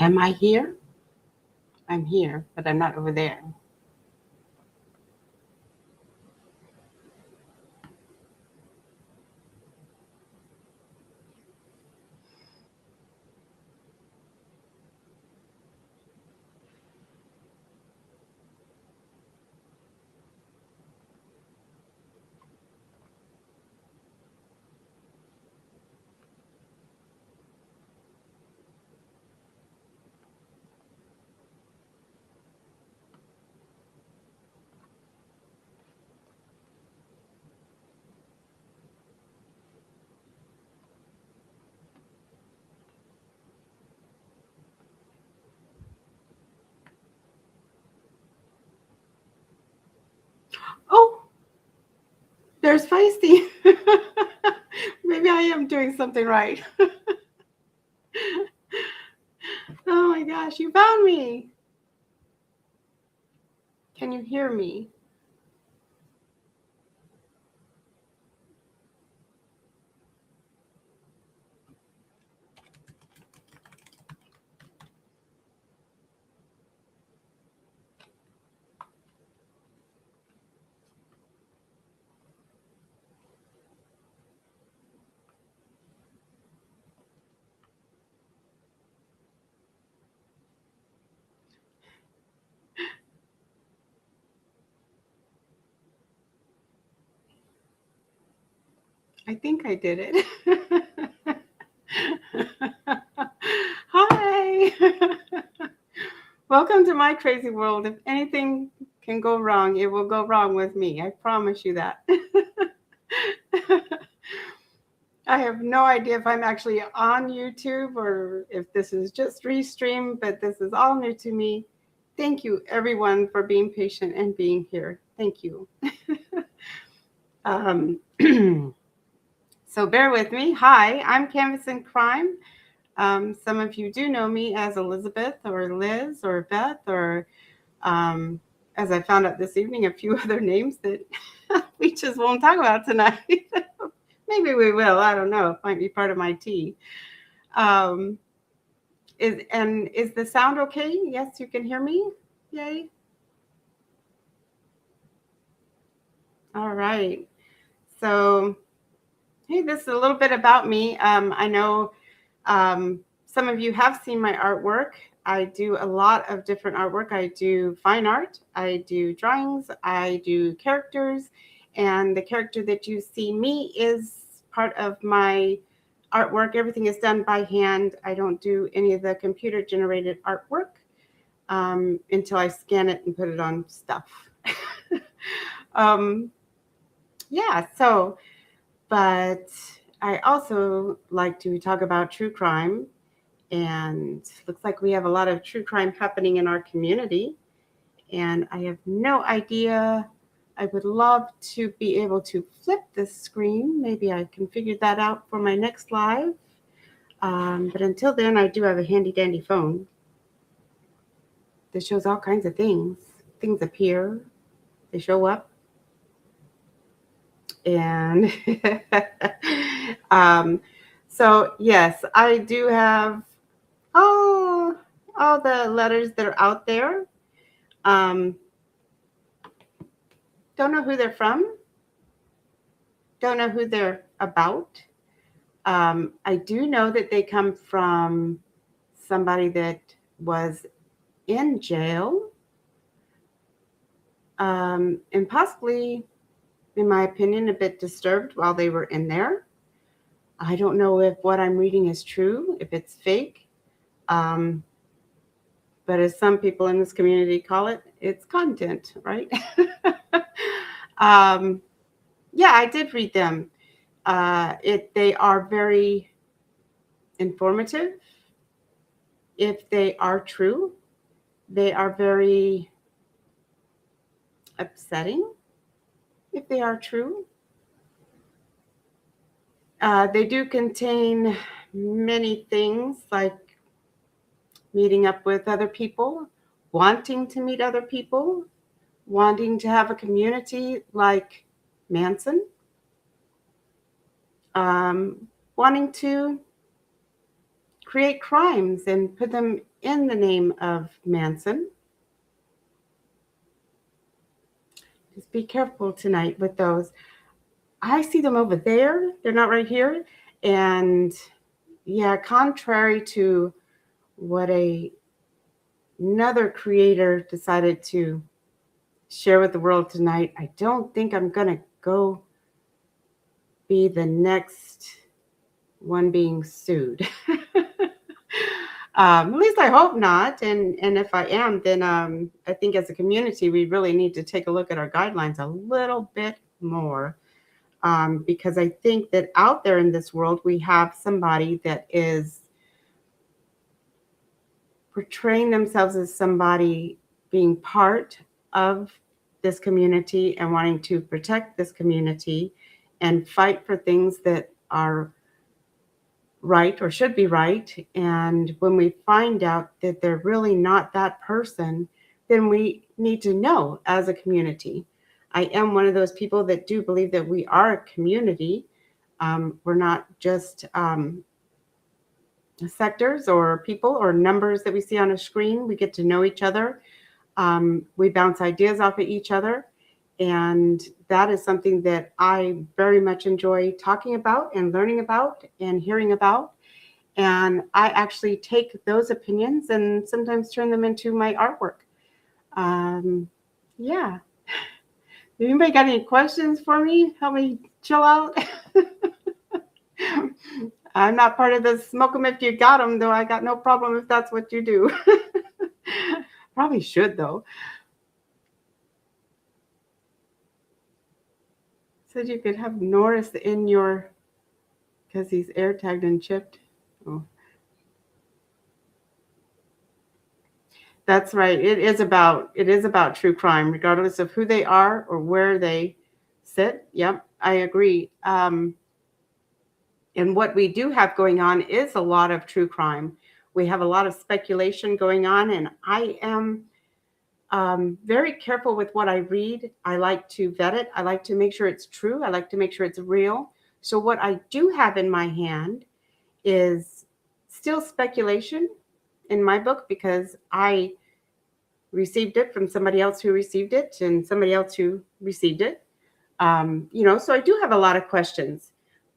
Am I here? I'm here, but I'm not over there. Oh, there's Feisty. Maybe I am doing something right. Oh my gosh, you found me. Can you hear me? I think I did it. Hi. Welcome to my crazy world. If anything can go wrong, it will go wrong with me. I promise you that. I have no idea if I'm actually on YouTube or if this is just Restream, but this is all new to me. Thank you, everyone, for being patient and being here. Thank you. um, so bear with me. Hi, I'm Canvas and Crime. Some of you do know me as Elizabeth or Liz or Beth or, as I found out this evening, a few other names that we just won't talk about tonight. Maybe we will. I don't know. It might be part of my tea. Um, is the sound okay? Yes, you can hear me? Yay. All right. So, hey, this is a little bit about me. I know some of you have seen my artwork. I do a lot of different artwork. I do fine art, I do drawings, I do characters, and the character that you see me is part of my artwork. Everything is done by hand. I don't do any of the computer generated artwork until I scan it and put it on stuff. um, yeah, so, but I also like to talk about true crime, and looks like we have a lot of true crime happening in our community. And I have no idea. I would love to be able to flip this screen. Maybe I can figure that out for my next live. But until then, I do have a handy dandy phone that shows all kinds of things. Things appear, they show up. And so, yes, I do have all the letters that are out there. Um, don't know who they're from. Don't know who they're about. I do know that they come from somebody that was in jail, and possibly, in my opinion, a bit disturbed while they were in there. I don't know if what I'm reading is true, if it's fake. Um, but as some people in this community call it, it's content, right? um, yeah, I did read them. They are very informative. If they are true, they are very upsetting. If they are true, they do contain many things like meeting up with other people, wanting to meet other people, wanting to have a community like Manson, um, wanting to create crimes and put them in the name of Manson. Just be careful tonight with those. I see them over there. They're not right here. And yeah, contrary to what another creator decided to share with the world tonight, I don't think I'm going to go be the next one being sued. At least I hope not. And if I am, then I think as a community, we really need to take a look at our guidelines a little bit more. Because I think that out there in this world, we have somebody that is portraying themselves as somebody being part of this community and wanting to protect this community and fight for things that are right or should be right. And when we find out that they're really not that person, then we need to know as a community. I am one of those people that do believe that we are a community. We're not just sectors or people or numbers that we see on a screen. We get to know each other. We bounce ideas off of each other. And that is something that I very much enjoy talking about and learning about and hearing about. And I actually take those opinions and sometimes turn them into my artwork. Yeah. Anybody got any questions for me? Help me chill out. I'm not part of the smoke 'em if you got 'em, though. I got no problem if that's what you do. Probably should, though. Said you could have Norris in your, because he's air tagged and chipped. Oh. That's right. It is about true crime, regardless of who they are or where they sit. Yep, I agree. And what we do have going on is a lot of true crime. We have a lot of speculation going on, and I am very careful with what I read. I like to vet it. I like to make sure it's true. I like to make sure it's real. So what I do have in my hand is still speculation in my book, because I received it from somebody else who received it and somebody else who received it. So I do have a lot of questions.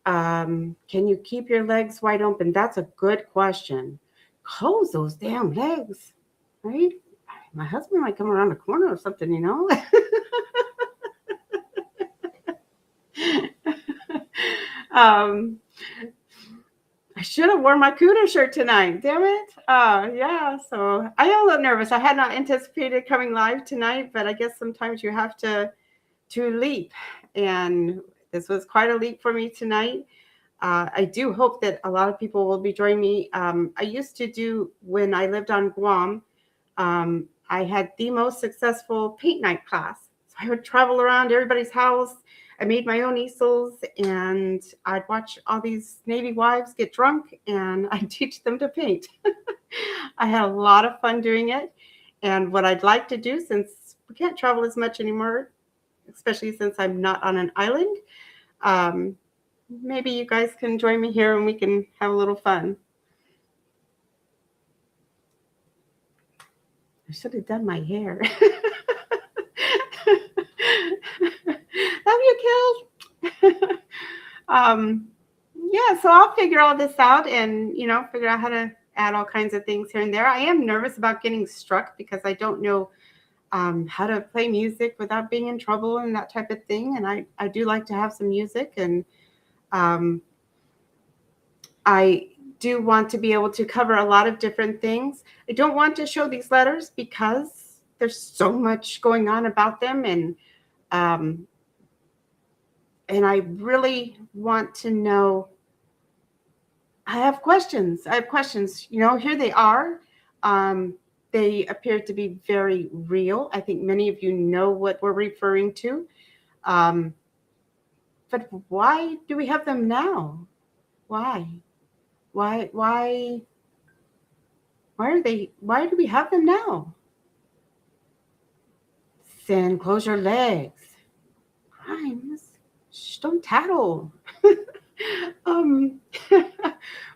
Can you keep your legs wide open? That's a good question. Close those damn legs, right? My husband might come around the corner or something, I should have worn my Cuda shirt tonight. Damn it. Yeah, so I am a little nervous. I had not anticipated coming live tonight, but I guess sometimes you have to leap. And this was quite a leap for me tonight. I do hope that a lot of people will be joining me. I used to do, when I lived on Guam, I had the most successful paint night class. So I would travel around everybody's house. I made my own easels, and I'd watch all these Navy wives get drunk, and I'd teach them to paint. I had a lot of fun doing it. And what I'd like to do, since we can't travel as much anymore, especially since I'm not on an island, maybe you guys can join me here and we can have a little fun. I should have done my hair. Have you killed? Yeah, so I'll figure all this out and, figure out how to add all kinds of things here and there. I am nervous about getting struck because I don't know how to play music without being in trouble and that type of thing. And I do like to have some music, and I do want to be able to cover a lot of different things. I don't want to show these letters because there's so much going on about them, and I really want to know. I have questions. Here they are. They appear to be very real. I think many of you know what we're referring to. But why do we have them now? Why do we have them now? Sin, close your legs. Crimes, shh, don't tattle.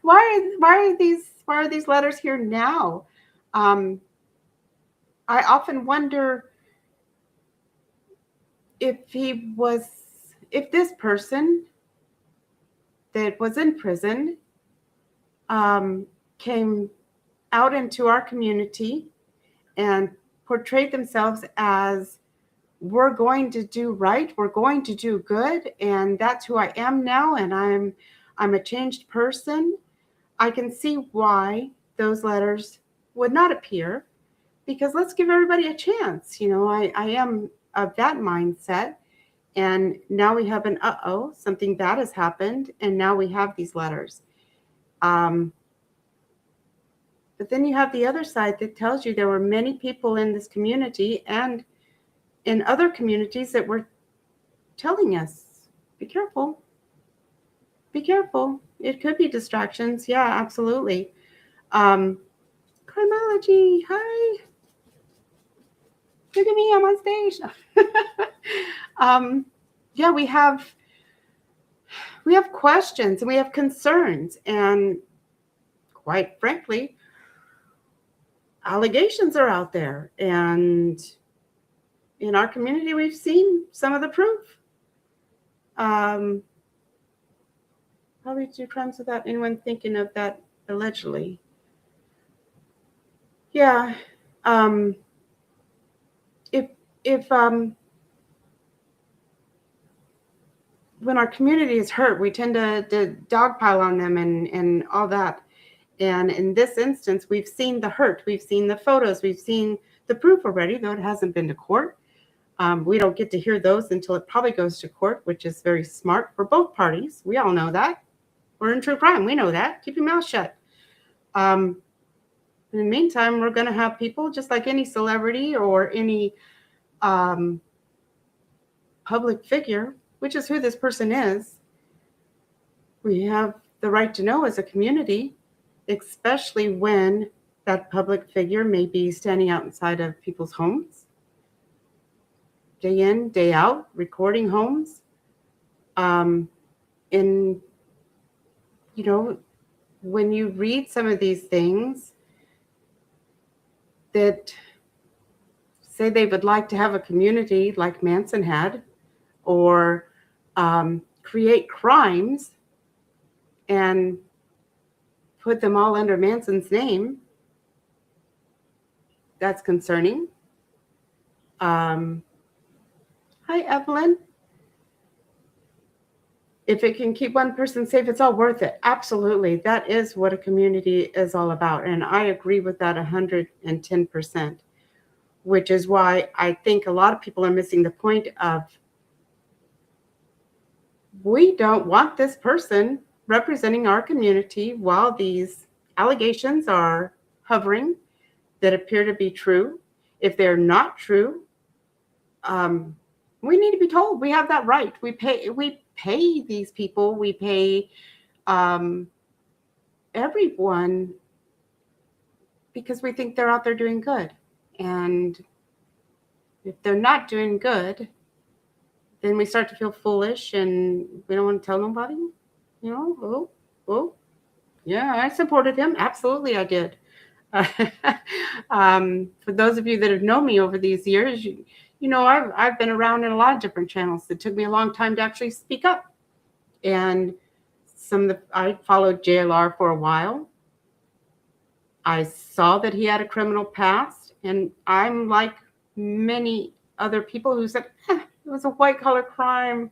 Why are these Why are these letters here now? I often wonder if this person that was in prison came out into our community and portrayed themselves as, we're going to do right, we're going to do good, and that's who I am now, and I'm a changed person. I can see why those letters would not appear, because let's give everybody a chance. I am of that mindset. And now we have something bad has happened, and now we have these letters. But then you have the other side that tells you there were many people in this community and in other communities that were telling us, be careful. Be careful. It could be distractions. Yeah, absolutely. Crimology, hi. Look at me, I'm on stage. Yeah, we have questions and we have concerns, and quite frankly, allegations are out there, and in our community we've seen some of the proof. Probably do crimes without anyone thinking of that, allegedly. Yeah. If when our community is hurt, we tend to dogpile on them and all that. And in this instance, we've seen the hurt, we've seen the photos, we've seen the proof already, though it hasn't been to court. We don't get to hear those until it probably goes to court, which is very smart for both parties. We all know that. We're in true crime. We know that. Keep your mouth shut. In the meantime, we're going to have people, just like any celebrity or any public figure, which is who this person is. We have the right to know as a community, especially when that public figure may be standing out inside of people's homes, day in, day out, recording homes. And, when you read some of these things that say they would like to have a community like Manson had, or create crimes and put them all under Manson's name, that's concerning. Hi, Evelyn. If it can keep one person safe, it's all worth it. Absolutely. That is what a community is all about. And I agree with that 110%, which is why I think a lot of people are missing the point of, we don't want this person representing our community while these allegations are hovering that appear to be true. If they're not true, we need to be told. We have that right. We pay these people. We pay everyone because we think they're out there doing good. And if they're not doing good, then we start to feel foolish and we don't want to tell nobody. Yeah, I supported him. Absolutely, I did. For those of you that have known me over these years, I've been around in a lot of different channels. It took me a long time to actually speak up. And I followed JLR for a while. I saw that he had a criminal past, and I'm like many other people who said, it was a white-collar crime.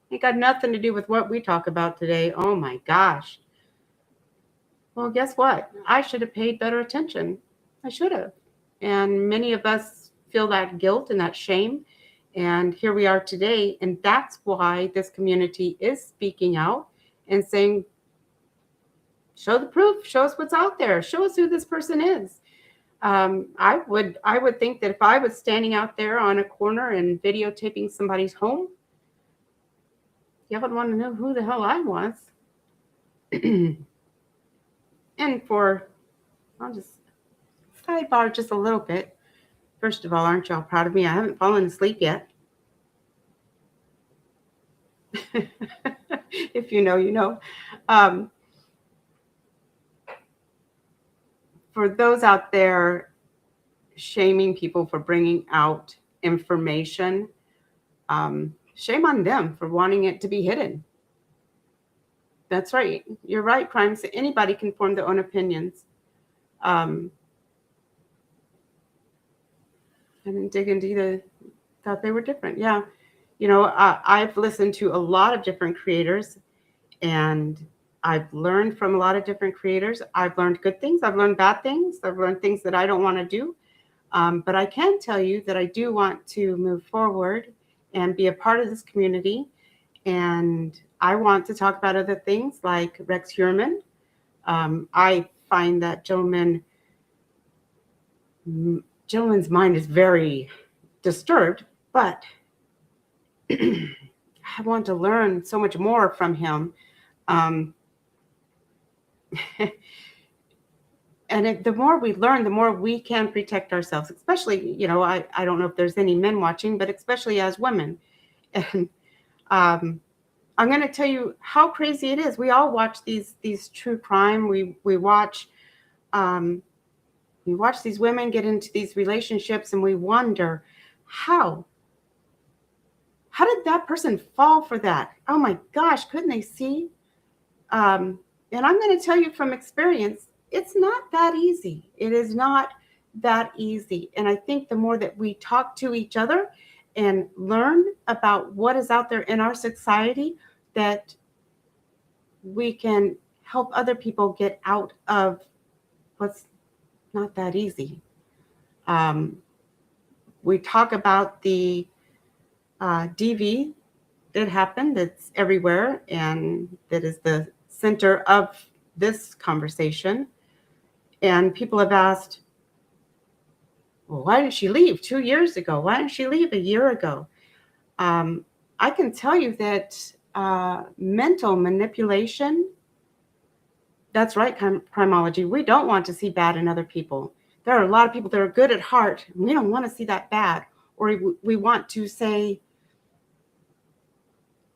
It got nothing to do with what we talk about today. Oh my gosh. Well, guess what? I should have paid better attention. I should have. And many of us feel that guilt and that shame. And here we are today. And that's why this community is speaking out and saying, show the proof, show us what's out there, show us who this person is. I would think that if I was standing out there on a corner and videotaping somebody's home, you would want to know who the hell I was. And I'll just sidebar just a little bit. First of all, aren't y'all proud of me? I haven't fallen asleep yet. If you know, you know. for those out there shaming people for bringing out information, shame on them for wanting it to be hidden. That's right. You're right, Crimes. Anybody can form their own opinions. I didn't dig into either. Thought they were different. Yeah. I've listened to a lot of different creators, and I've learned from a lot of different creators. I've learned good things. I've learned bad things. I've learned things that I don't want to do. But I can tell you that I do want to move forward and be a part of this community. And I want to talk about other things like Rex Heuermann. I find that gentleman's mind is very disturbed, but I want to learn so much more from him. And the more we learn, the more we can protect ourselves, especially, I don't know if there's any men watching, but especially as women. And I'm going to tell you how crazy it is. We all watch these true crime. We watch these women get into these relationships, and we wonder how did that person fall for that? Oh my gosh, couldn't they see? And I'm going to tell you from experience, it's not that easy. It is not that easy. And I think the more that we talk to each other and learn about what is out there in our society, that we can help other people get out of what's not that easy. We talk about the DV that happened, that's everywhere, and that is the center of this conversation. And people have asked, well, why didn't she leave 2 years ago? Why didn't she leave a year ago? I can tell you that mental manipulation, that's right, Crimology. We don't want to see bad in other people. There are a lot of people that are good at heart. We don't want to see that bad. Or we want to say,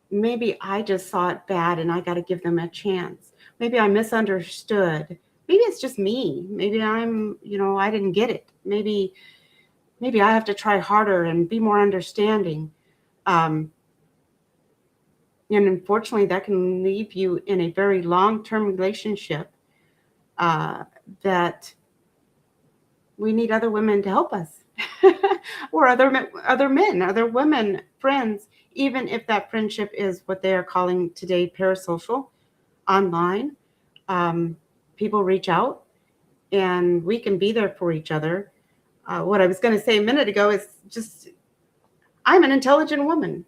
maybe I just saw it bad and I got to give them a chance. Maybe I misunderstood. Maybe it's just me. Maybe I didn't get it. Maybe I have to try harder and be more understanding. And unfortunately, that can leave you in a very long-term relationship that we need other women to help us. Or other men, other women, friends, even if that friendship is what they are calling today parasocial, online. People reach out, and we can be there for each other. What I was going to say a minute ago is just, I'm an intelligent woman.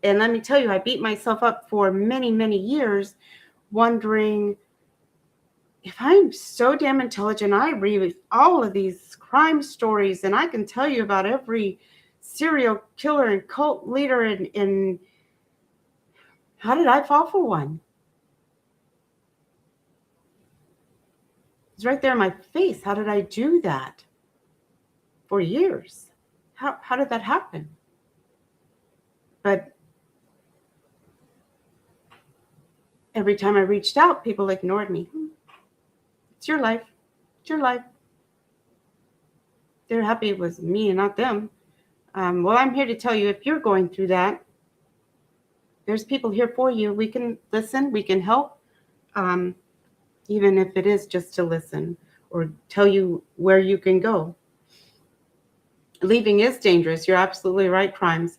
And let me tell you, I beat myself up for many, many years wondering, if I'm so damn intelligent, I read all of these crime stories, and I can tell you about every serial killer and cult leader, and how did I fall for one? It's right there in my face. How did I do that for years? How did that happen? But every time I reached out, people ignored me. It's your life. It's your life. They're happy it was me and not them. Well, I'm here to tell you, if you're going through that, there's people here for you. We can listen. We can help, even if it is just to listen or tell you where you can go. Leaving is dangerous. You're absolutely right, Crimes.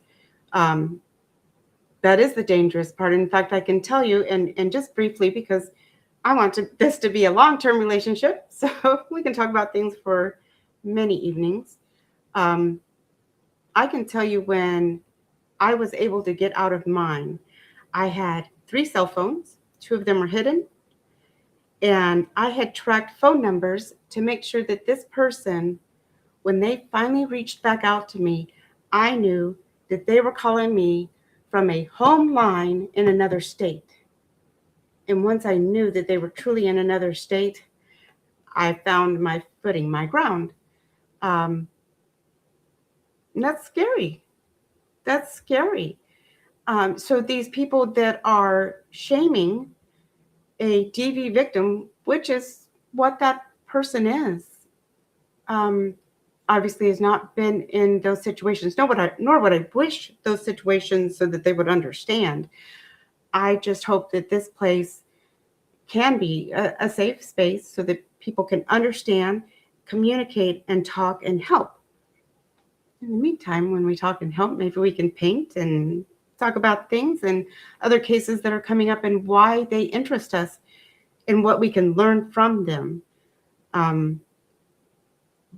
That is the dangerous part. In fact, I can tell you, and just briefly, because I want this to be a long-term relationship, so we can talk about things for many evenings. I can tell you, when I was able to get out of mine, I had 3 cell phones. 2 of them were hidden. And I had tracked phone numbers to make sure that this person, when they finally reached back out to me, I knew that they were calling me from a home line in another state. And once I knew that they were truly in another state, I found my footing, my ground. And that's scary. That's scary. So these people that are shaming a DV victim, which is what that person is, obviously has not been in those situations, nor would I wish those situations so that they would understand. I just hope that this place can be a safe space so that people can understand, communicate, and talk and help. In the meantime, when we talk and help, maybe we can paint and talk about things and other cases that are coming up and why they interest us and what we can learn from them. Um,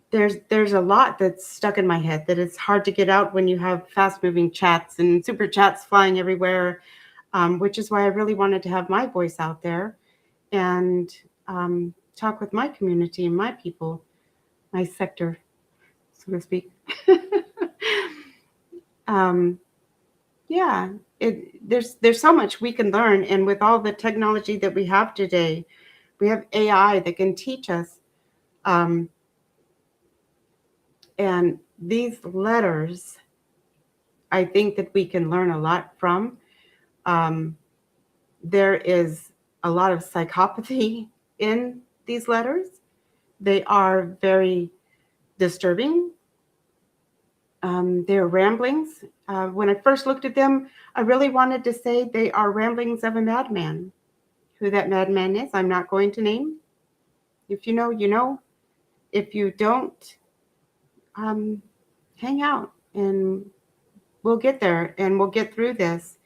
there's a lot that's stuck in my head that it's hard to get out when you have fast moving chats and super chats flying everywhere, which is why I really wanted to have my voice out there and talk with my community and my people, my sector, so to speak. um, yeah, there's so much we can learn, and with all the technology that we have today, we have AI that can teach us. Um, and these letters, I think that we can learn a lot from. Um, there is a lot of psychopathy in these letters. They are very disturbing. They're ramblings. When I first looked at them, I really wanted to say they are ramblings of a madman. Who that madman is, I'm not going to name. If you know, you know. If you don't, um, hang out and we'll get there and we'll get through this.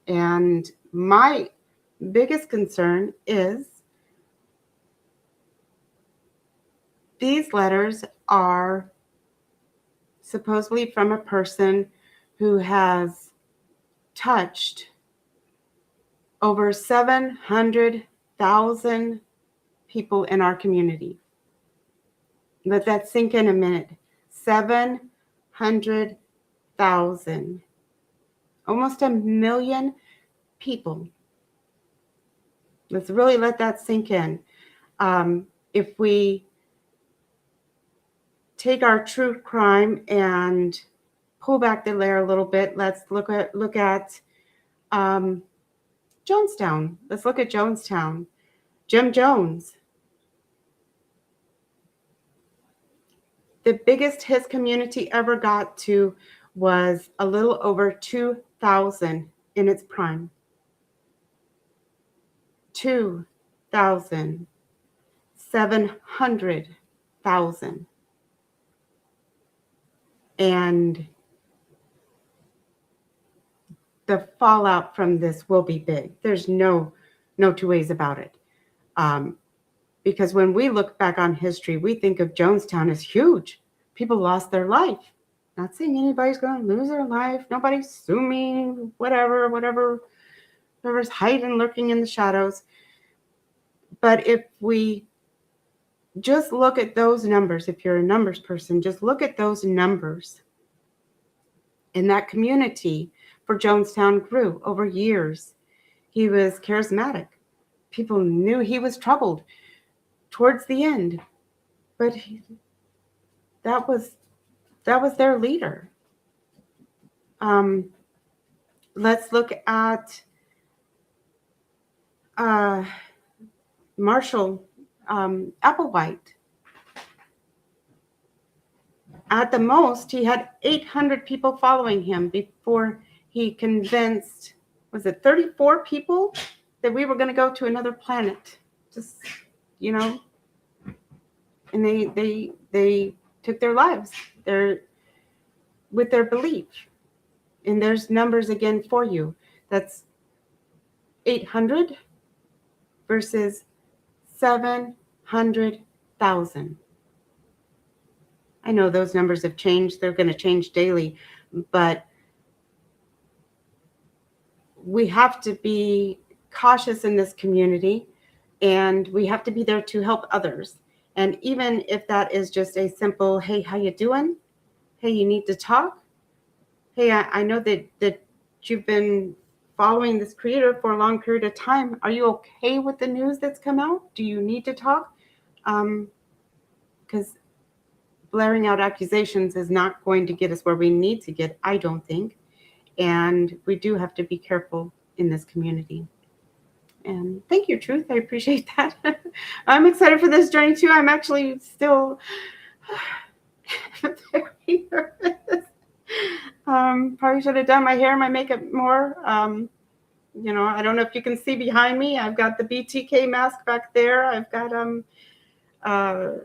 And my biggest concern is these letters are supposedly from a person who has touched over 700,000 people in our community. Let that sink in a minute. 700,000. Almost 1,000,000 people. Let's really let that sink in. If we take our true crime and pull back the layer a little bit, let's look at Jonestown. Let's look at Jonestown. Jim Jones. The biggest his community ever got to was a little over 2,000 in its prime. 2,000. 700,000. And the fallout from this will be big. There's no two ways about it. Because when we look back on history, we think of Jonestown as huge. People lost their life. Not saying anybody's going to lose their life. Nobody's sue me, whatever's hiding, lurking in the shadows. But if we just look at those numbers, if you're a numbers person, just look at those numbers. And that community for Jonestown grew over years. He was charismatic. People knew he was troubled towards the end, but that was their leader. Let's look at Marshall Applewhite. At the most, he had 800 people following him before he convinced, was it 34 people that we were going to go to another planet? Just, and they took their lives with their belief. And there's numbers again for you. That's 800 versus 700,000. I know those numbers have changed. They're going to change daily, but we have to be cautious in this community, and we have to be there to help others. And even if that is just a simple, hey, how you doing? Hey, you need to talk. Hey, I know that you've been following this creator for a long period of time. Are you okay with the news that's come out? Do you need to talk? Because blaring out accusations is not going to get us where we need to get, I don't think. And we do have to be careful in this community. And thank you, Truth. I appreciate that. I'm excited for this journey too. I'm actually still very nervous. Probably should have done my hair and my makeup more. I don't know if you can see behind me. I've got the BTK mask back there. I've got a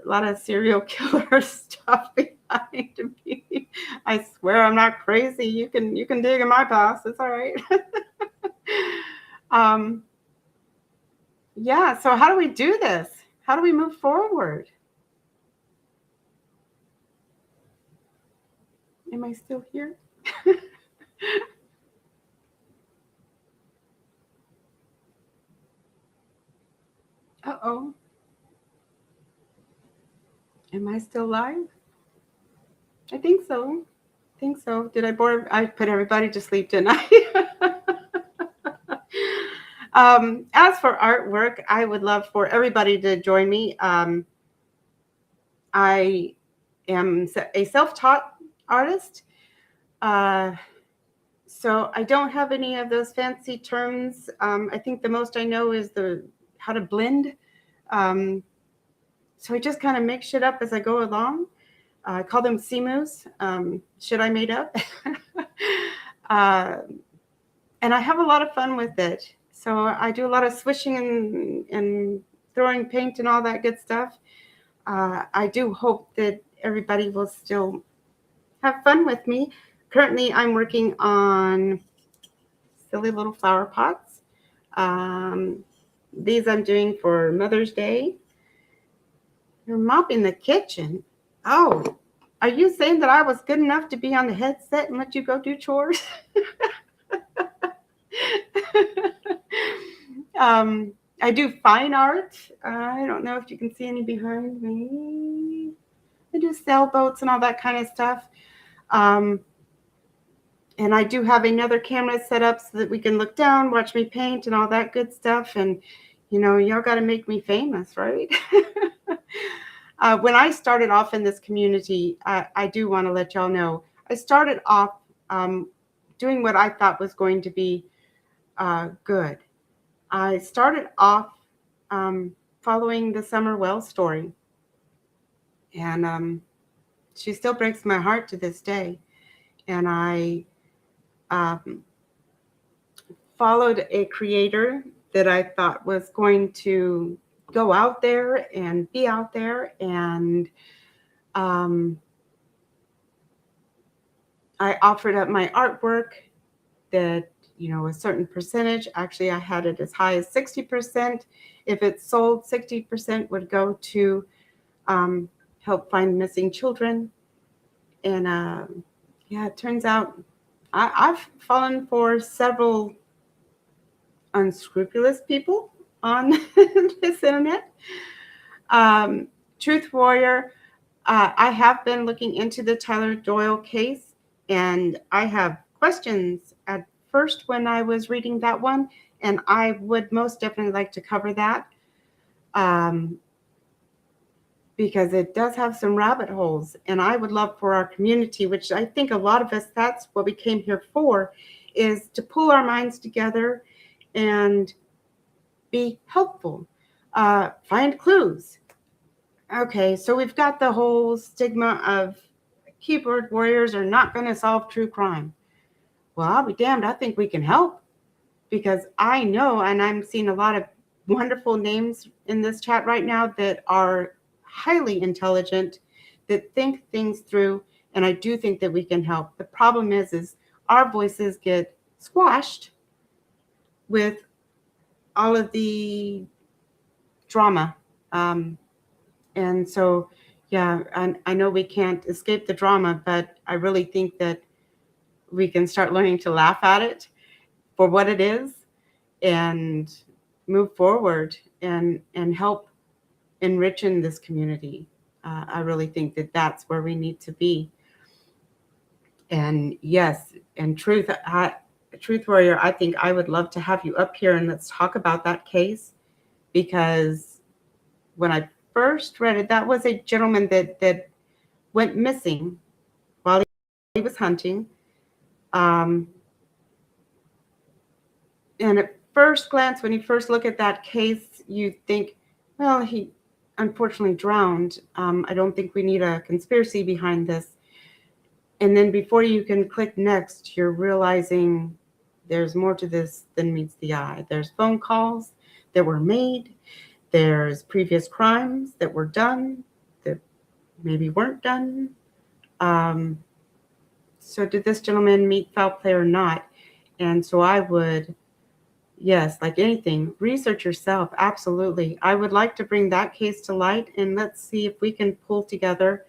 lot of serial killer stuff behind me. I swear I'm not crazy. You can dig in my past. It's all right. Yeah. So how do we do this? How do we move forward? Am I still here? Uh-oh. Am I still live? I think so. Did I bore? I put everybody to sleep, didn't I? As for artwork, I would love for everybody to join me. I am a self-taught artist. So I don't have any of those fancy terms. I think the most I know is how to blend. So I just kind of make shit up as I go along. I call them simus, shit I made up. And I have a lot of fun with it. So I do a lot of swishing and throwing paint and all that good stuff. I do hope that everybody will still have fun with me. Currently, I'm working on silly little flower pots. These I'm doing for Mother's Day. You're mopping the kitchen. Oh, are you saying that I was good enough to be on the headset and let you go do chores? I do fine art. I don't know if you can see any behind me. I do sailboats and all that kind of stuff. And I do have another camera set up so that we can look down, watch me paint and all that good stuff. And, y'all got to make me famous, right? When I started off in this community, I do want to let y'all know, I started off doing what I thought was going to be good. I started off following the Summer Wells story. And she still breaks my heart to this day. And I followed a creator that I thought was going to go out there and be out there. And I offered up my artwork that, a certain percentage, actually I had it as high as 60%. If it sold, 60% would go to help find missing children. And it turns out I've fallen for several unscrupulous people on this internet. Truth Warrior, I have been looking into the Tyler Doyle case, and I have questions at first when I was reading that one, and I would most definitely like to cover that because it does have some rabbit holes, and I would love for our community, which I think a lot of us, that's what we came here for, is to pull our minds together and be helpful, find clues. Okay, so we've got the whole stigma of keyboard warriors are not going to solve true crime. Well, I'll be damned. I think we can help because I know, and I'm seeing a lot of wonderful names in this chat right now that are highly intelligent, that think things through, and I do think that we can help. The problem is our voices get squashed with all of the drama. And so, yeah, I know we can't escape the drama, but I really think that we can start learning to laugh at it for what it is and move forward and help enrich in this community. I really think that that's where we need to be. And yes, and Truth Warrior, I think I would love to have you up here and let's talk about that case, because when I first read it, that was a gentleman that went missing while he was hunting. And at first glance, when you first look at that case, you think, well, he unfortunately drowned. I don't think we need a conspiracy behind this. And then before you can click next, you're realizing there's more to this than meets the eye. There's phone calls that were made. There's previous crimes that were done that maybe weren't done. So did this gentleman meet foul play or not? And so I would, yes, like anything, research yourself. Absolutely. I would like to bring that case to light, and let's see if we can pull together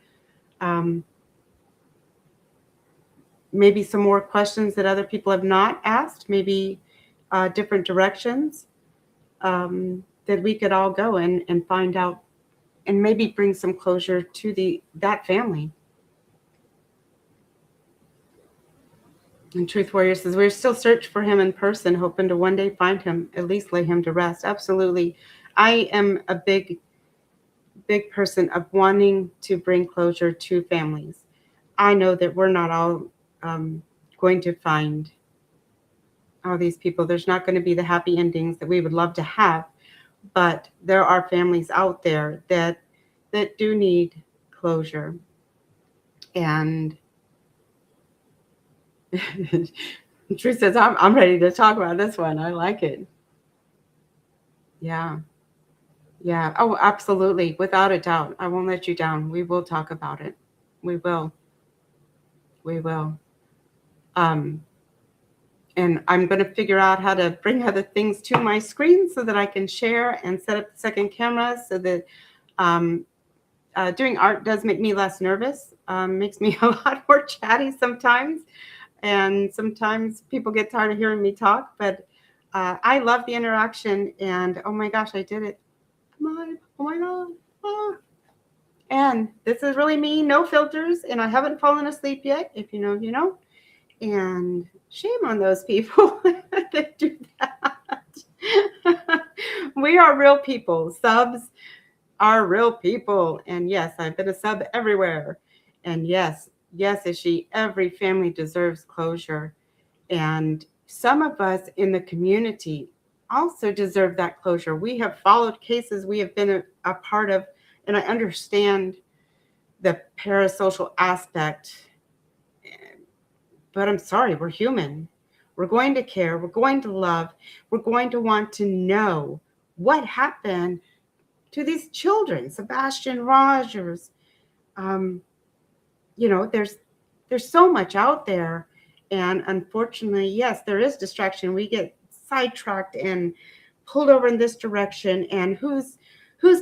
maybe some more questions that other people have not asked, maybe different directions that we could all go and find out, and maybe bring some closure to that family. And Truth Warrior says, we're still searching for him in person, hoping to one day find him, at least lay him to rest. Absolutely. I am a big person of wanting to bring closure to families. I know that we're not all going to find all these people. There's not going to be the happy endings that we would love to have, but there are families out there that do need closure. And Truth says, I'm ready to talk about this one. I like it. Yeah. Yeah. Oh, absolutely. Without a doubt. I won't let you down. We will talk about it. We will. We will. And I'm going to figure out how to bring other things to my screen so that I can share and set up the second camera so that doing art does make me less nervous, makes me a lot more chatty sometimes. And sometimes people get tired of hearing me talk, but I love the interaction. And oh my gosh, I did it. Oh my God. Ah. And this is really me, no filters, and I haven't fallen asleep yet. If you know, you know. And shame on those people that do that. We are real people. Subs are real people. And yes, I've been a sub everywhere. And yes, Ishi, every family deserves closure. And some of us in the community also deserve that closure. We have followed cases we have been a part of, and I understand the parasocial aspect, but I'm sorry, we're human. We're going to care. We're going to love. We're going to want to know what happened to these children, Sebastian Rogers. There's so much out there. And unfortunately, yes, there is distraction. We get sidetracked and pulled over in this direction. And who's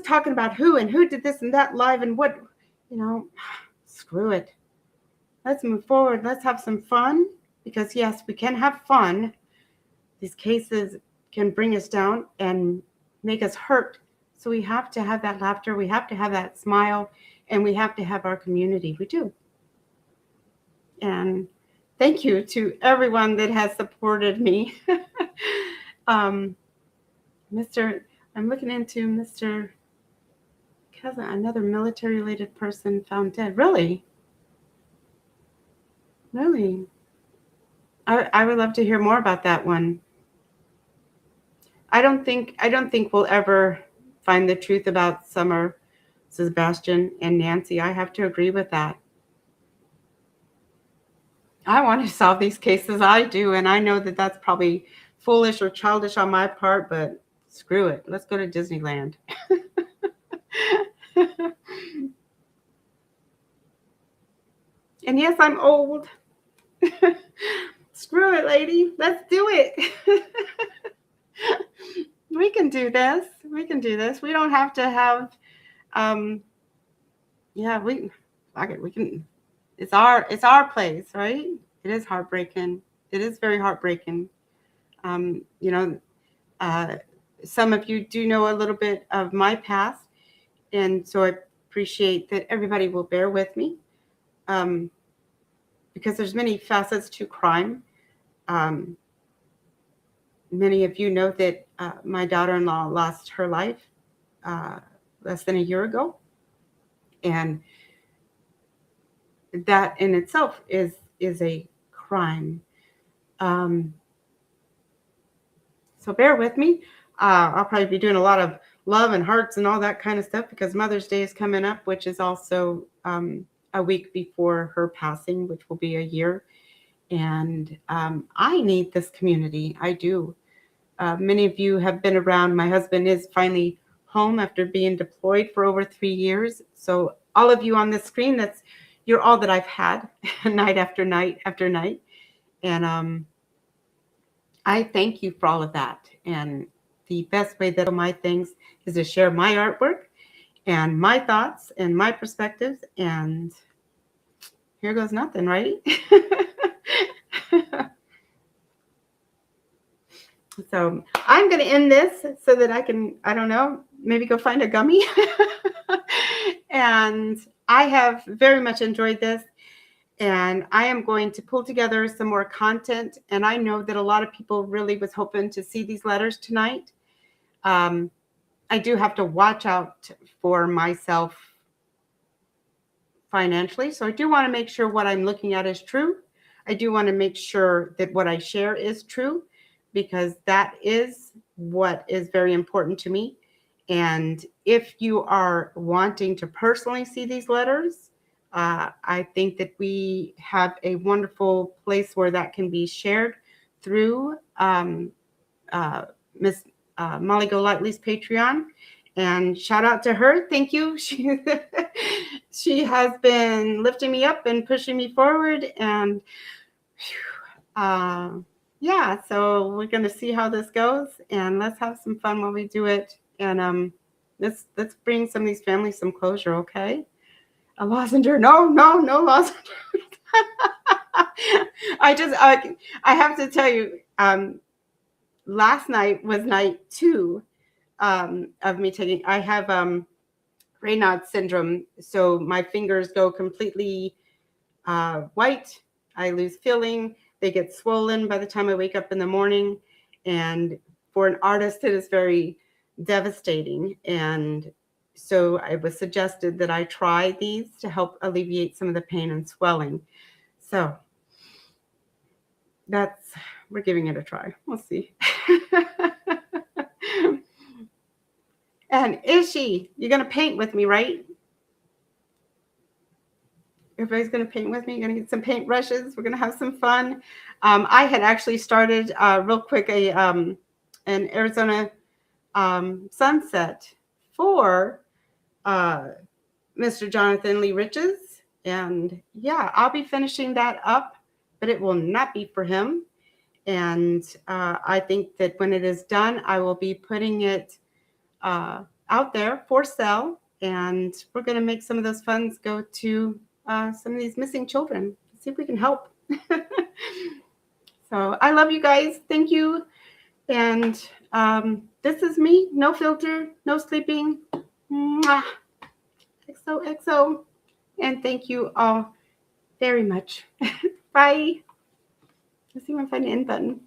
talking about who and who did this and that live and what, screw it. Let's move forward. Let's have some fun, because yes, we can have fun. These cases can bring us down and make us hurt. So we have to have that laughter. We have to have that smile, and we have to have our community. We do. And thank you to everyone that has supported me. I'm looking into Mr. Cousin, another military-related person found dead. Really? Really? I would love to hear more about that one. I don't think we'll ever find the truth about Summer, Sebastian, and Nancy. I have to agree with that. I want to solve these cases. I do, and I know that that's probably foolish or childish on my part, but screw it. Let's go to Disneyland. And yes, I'm old. Screw it, lady. Let's do it. We can do this. We can do this. We don't have to have, we can, it's our place, right? It is heartbreaking. It is very heartbreaking. Some of you do know a little bit of my past, and so I appreciate that everybody will bear with me, because there's many facets to crime. Many of you know that my daughter-in-law lost her life less than a year ago, and that in itself is a crime. So So bear with me. I'll probably be doing a lot of love and hearts and all that kind of stuff because Mother's Day is coming up, which is also a week before her passing, which will be a year. And I need this community. I do. Many of you have been around. My husband is finally home after being deployed for over 3 years. So all of you on this screen, you're all that I've had night after night after night. And I thank you for all of that. And the best way that my things is to share my artwork and my thoughts and my perspectives. And here goes nothing, right? So I'm going to end this so that I can, I don't know, maybe go find a gummy. And I have very much enjoyed this. And I am going to pull together some more content. And I know that a lot of people really was hoping to see these letters tonight. I do have to watch out for myself financially. So I do want to make sure what I'm looking at is true. I do want to make sure that what I share is true, because that is what is very important to me. And if you are wanting to personally see these letters, I think that we have a wonderful place where that can be shared through Miss Molly Golightly's Patreon. And shout out to her. Thank you. She has been lifting me up and pushing me forward. And yeah, so we're going to see how this goes. And let's have some fun while we do it. And let's bring some of these families some closure, okay? A lozenge? No lozenge. I have to tell you, last night was night 2 of me taking. I have Raynaud's syndrome, so my fingers go completely white. I lose feeling. They get swollen by the time I wake up in the morning. And for an artist, it is very devastating. And so it was suggested that I try these to help alleviate some of the pain and swelling. So we're giving it a try. We'll see. And Ishi, you're going to paint with me, right? Everybody's going to paint with me. You're going to get some paint brushes. We're going to have some fun. I had actually started real quick an Arizona sunset for Mr. Jonathan Lee Riches. And yeah, I'll be finishing that up, but it will not be for him. And I think that when it is done, I will be putting it out there for sale. And we're going to make some of those funds go to some of these missing children. See if we can help. So I love you guys. Thank you. And this is me. No filter, no sleeping. Mwah. XOXO. And thank you all very much. Bye. Let's see if I can find the end button.